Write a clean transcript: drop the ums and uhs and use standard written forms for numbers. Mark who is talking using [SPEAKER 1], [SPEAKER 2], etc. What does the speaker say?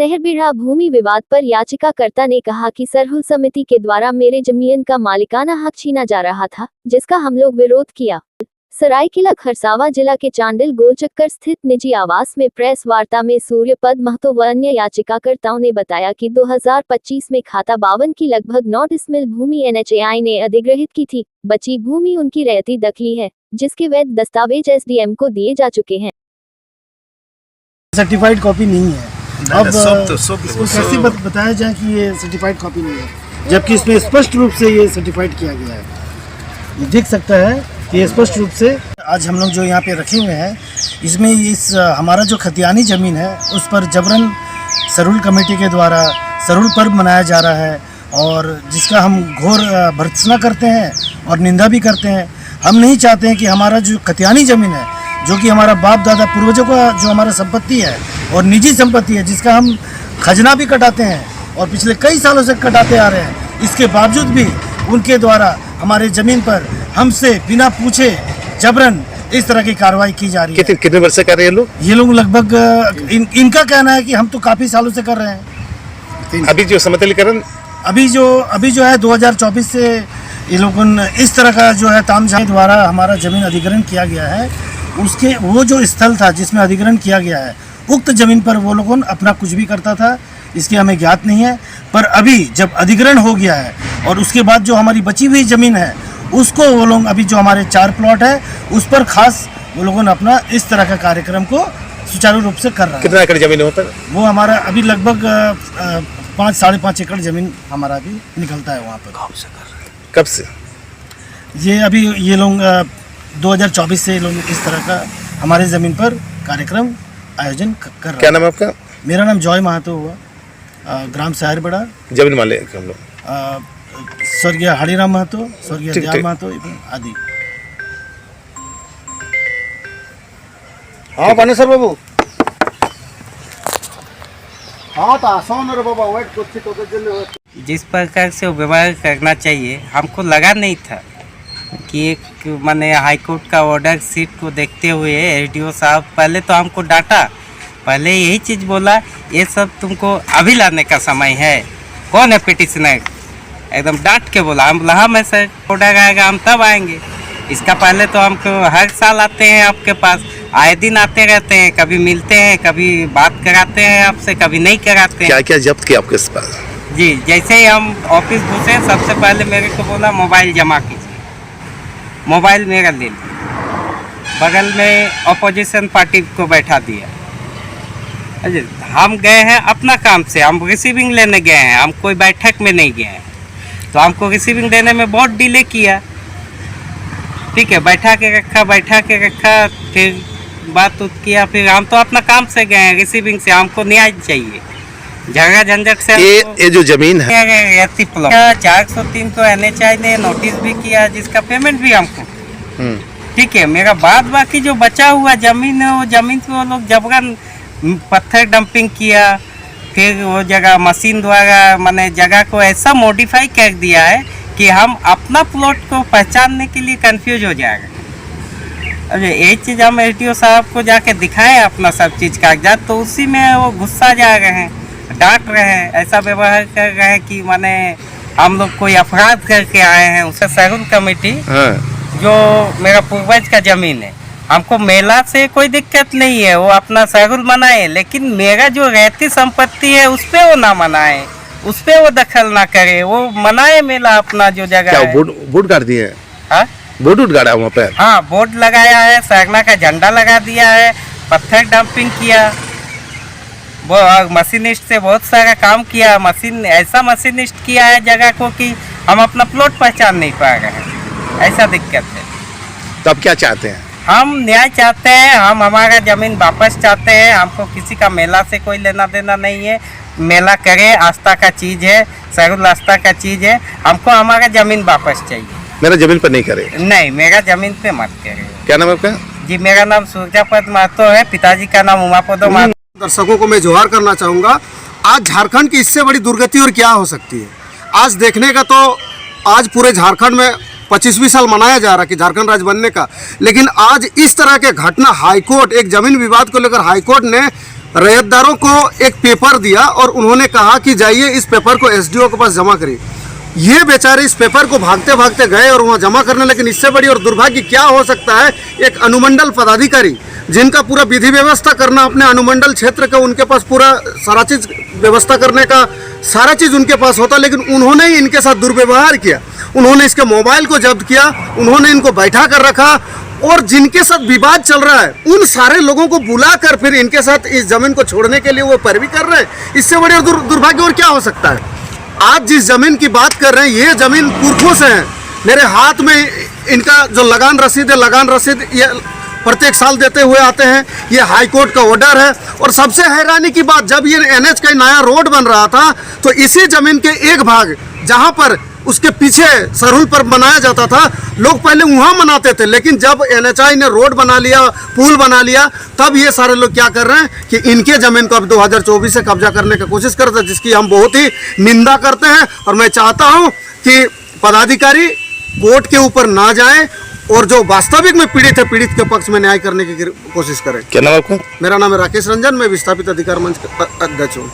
[SPEAKER 1] सहरबीड़ा भूमि विवाद पर याचिकाकर्ता ने कहा कि सरहुल समिति के द्वारा मेरे जमीन का मालिकाना हक छीना जा रहा था, जिसका हम लोग विरोध किया। सरायकेला खरसावां जिला के चांडिल गोलचक्कर स्थित निजी आवास में प्रेस वार्ता में सूर्यपद महतो व अन्य याचिकाकर्ताओं ने बताया कि 2025 में खाता 52 की लगभग 9 डिसमिल भूमि NHAI ने अधिग्रहित की थी। बची भूमि उनकी रहती दखली है, जिसके वैध दस्तावेज SDM को दिए जा चुके हैं।
[SPEAKER 2] सर्टिफाइड कॉपी नहीं है। अब इसको कैसे बताया जाए कि ये सर्टिफाइड कॉपी नहीं है, जबकि इसमें स्पष्ट रूप से ये सर्टिफाइड किया गया है। ये देख सकता है कि ये स्पष्ट रूप से आज हम लोग जो यहाँ पे रखे हुए हैं, इसमें हमारा जो खतियानी ज़मीन है उस पर जबरन सरहुल कमेटी के द्वारा सरहुल पर्व मनाया जा रहा है, और जिसका हम घोर भर्त्सना करते हैं और निंदा भी करते हैं। हम नहीं चाहते हैं कि हमारा जो खतियानी ज़मीन है, जो कि हमारा बाप दादा पूर्वजों का जो हमारा संपत्ति है और निजी संपत्ति है, जिसका हम खजना भी कटाते हैं और पिछले कई सालों से कटाते आ रहे हैं, इसके बावजूद भी उनके द्वारा हमारे ज़मीन पर हमसे बिना पूछे जबरन इस तरह की कार्रवाई की जा रही है।
[SPEAKER 3] कितने वर्ष से कर रहे हैं
[SPEAKER 2] ये लोग लगभग इनका कहना है कि हम तो काफ़ी सालों से कर रहे हैं।
[SPEAKER 3] अभी जो समतलीकरण
[SPEAKER 2] अभी जो है 2024 से ये लोगों ने इस तरह का जो है तामझाम द्वारा हमारा ज़मीन अधिग्रहण किया गया है। उसके वो जो स्थल था जिसमें अधिग्रहण किया गया है, उक्त ज़मीन पर वो लोगों अपना कुछ भी करता था, इसकी हमें ज्ञात नहीं है। पर अभी जब अधिग्रहण हो गया है और उसके बाद जो हमारी बची हुई ज़मीन है, उसको वो लोग अभी जो हमारे 4 प्लॉट है उस पर खास वो लोगों ने अपना इस तरह का कार्यक्रम को सुचारू रूप से कर रहा है।
[SPEAKER 3] कितना एकड़ ज़मीन होता है?
[SPEAKER 2] वो हमारा अभी लगभग 5-5.5 एकड़ ज़मीन हमारा अभी निकलता है वहाँ पर।
[SPEAKER 3] कब से
[SPEAKER 2] ये अभी ये लोग 2024 से लोग इस तरह का हमारे ज़मीन पर कार्यक्रम आयोजन कर रहे हैं।
[SPEAKER 3] क्या नाम है आपका?
[SPEAKER 2] मेरा नाम जॉय महतो हुआ, ग्राम सहरबड़ा,
[SPEAKER 3] जमीन मालिक हम लोग
[SPEAKER 2] स्वर्गीय हरिराम महतो, स्वर्गीय दयाल महतो आदि। हाँ बनेश्वर बाबू, हाँ तो आसान रे बाबा, वेट कुछ तो
[SPEAKER 4] जिस प्रकार से वो व्यवहार करना चाहिए, हमको लगा नहीं था कि एक माने हाईकोर्ट का ऑर्डर सीट को देखते हुए SDO साहब पहले तो हमको डांटा, पहले यही चीज़ बोला, ये सब तुमको अभी लाने का समय है। कौन है पिटिशनर? एकदम डांट के बोला। हम बोला हम सर ऑर्डर आएगा हम तब आएंगे। इसका पहले तो हमको हर साल आते हैं आपके पास, आए दिन आते रहते हैं, कभी मिलते हैं, कभी बात कराते हैं आपसे, कभी नहीं कराते हैं।
[SPEAKER 3] क्या क्या जब्त किया आपके पास?
[SPEAKER 4] जी, जैसे ही हम ऑफिस घुसे सबसे पहले मेरे को बोला मोबाइल जमा कीजिए। मोबाइल मेरा ले लिया, बगल में अपोजिशन पार्टी को बैठा दिया। हम गए हैं अपना काम से, हम रिसीविंग लेने गए हैं, हम कोई बैठक में नहीं गए हैं। तो हमको रिसीविंग देने में बहुत डिले किया। ठीक है, बैठा के रखा, फिर बात किया, फिर हम तो अपना काम से गए हैं, रिसीविंग से हमको न्याय चाहिए। झगड़ा झंझट से
[SPEAKER 3] ये जो जमीन है
[SPEAKER 4] 403 को NHAI ने नोटिस भी किया, जिसका पेमेंट भी हमको। ठीक है, मेरा बाद बाकी जो बचा हुआ जमीन है, वो जमीन पे वो लोग जबरन पत्थर डंपिंग किया, फिर वो जगह मशीन द्वारा मैंने जगह को ऐसा मॉडिफाई कर दिया है कि हम अपना प्लॉट को पहचानने के लिए कंफ्यूज हो जाएगा। अब ये चीज़ हम SDO साहब को जाके दिखाएं अपना सब चीज़ कागजात, तो उसी में वो गुस्सा जा रहे हैं, डांट रहे हैं, ऐसा व्यवहार कर रहे हैं कि माने हम लोग कोई अपराध करके आए हैं। उसे सरहुल कमेटी जो मेरा पूर्वज का ज़मीन है, हमको मेला से कोई दिक्कत नहीं है, वो अपना सरहुल मनाए, लेकिन मेरा जो रहती संपत्ति है उस पर वो ना मनाए, उस पर वो दखल ना करे, वो मनाए मेला अपना जो जगह है।
[SPEAKER 3] बोर्ड गाड़ दिए हैं?
[SPEAKER 4] हाँ,
[SPEAKER 3] बोर्ड गाड़ा वहाँ पे?
[SPEAKER 4] हाँ, बोर्ड लगाया है, सरना का झंडा लगा दिया है, पत्थर डंपिंग किया, वो मशीनिस्ट से बहुत सारा काम किया। ऐसा मशीनिस्ट किया है जगह को कि हम अपना प्लॉट पहचान नहीं पा रहे हैं, ऐसा दिक्कत है।
[SPEAKER 3] तो अब क्या चाहते हैं?
[SPEAKER 4] हम न्याय चाहते हैं, हम हमारा ज़मीन वापस चाहते हैं। हमको किसी का मेला से कोई लेना देना नहीं है, मेला करे आस्था का चीज़ है, सरहुल आस्था का चीज़ है, हमको हमारा ज़मीन वापस चाहिए।
[SPEAKER 3] मेरा ज़मीन पर नहीं करे?
[SPEAKER 4] नहीं, मेरा ज़मीन पे मत करे।
[SPEAKER 3] क्या नाम है आपका?
[SPEAKER 4] जी, मेरा नाम सूर्यपद महतो है, पिताजी का नाम उमापदो महतो।
[SPEAKER 5] दर्शकों को मैं जोहार करना चाहूँगा। आज झारखंड की इससे बड़ी दुर्गति और क्या हो सकती है? आज देखने का तो आज पूरे झारखंड में 25वीं साल मनाया जा रहा है कि झारखंड राज्य बनने का, लेकिन आज इस तरह के घटना हाईकोर्ट, एक जमीन विवाद को लेकर हाईकोर्ट ने रैयतदारों को एक पेपर दिया और उन्होंने कहा कि जाइए इस पेपर को एसडीओ के पास जमा करिए। ये बेचारे इस पेपर को भागते भागते गए और वहाँ जमा करने, लेकिन इससे बड़ी और दुर्भाग्य क्या हो सकता है, एक अनुमंडल पदाधिकारी जिनका पूरा विधि व्यवस्था करना अपने अनुमंडल क्षेत्र का, उनके पास पूरा सारा चीज़ व्यवस्था करने का सारा चीज़ उनके पास होता, लेकिन उन्होंने ही इनके साथ दुर्व्यवहार किया। उन्होंने इसके मोबाइल को जब्त किया, उन्होंने इनको बैठा कर रखा और जिनके साथ विवाद चल रहा है उन सारे लोगों को बुलाकर फिर इनके साथ इस जमीन को छोड़ने के लिए वो पैरवी कर रहे हैं। इससे बड़े और दुर्भाग्य और क्या हो सकता है। आज जिस जमीन की बात कर रहे हैं ये जमीन पुरखों से है। मेरे हाथ में इनका जो लगान रसीद है, लगान रसीद ये प्रत्येक साल देते हुए आते हैं। ये हाई कोर्ट का ऑर्डर है। और सबसे हैरानी की बात, जब ये एनएच का नया रोड बन रहा था तो इसी जमीन के एक भाग जहां पर उसके पीछे सरहुल पर बनाया जाता था, लोग पहले वहां मनाते थे, लेकिन जब एनएचआई ने रोड बना लिया, पुल बना लिया, तब ये सारे लोग क्या कर रहे हैं कि इनके जमीन को अब 2024 से कब्जा करने की कोशिश करते हैं, जिसकी हम बहुत ही निंदा करते हैं। और मैं चाहता हूं कि पदाधिकारी कोर्ट के ऊपर ना जाएं और जो वास्तविक में पीड़ित है, पीड़ित के पक्ष में न्याय करने की कोशिश करें।
[SPEAKER 3] क्या नाम आपका?
[SPEAKER 5] मेरा नाम है राकेश रंजन, मैं विस्थापित अधिकार मंच का अध्यक्ष हूँ।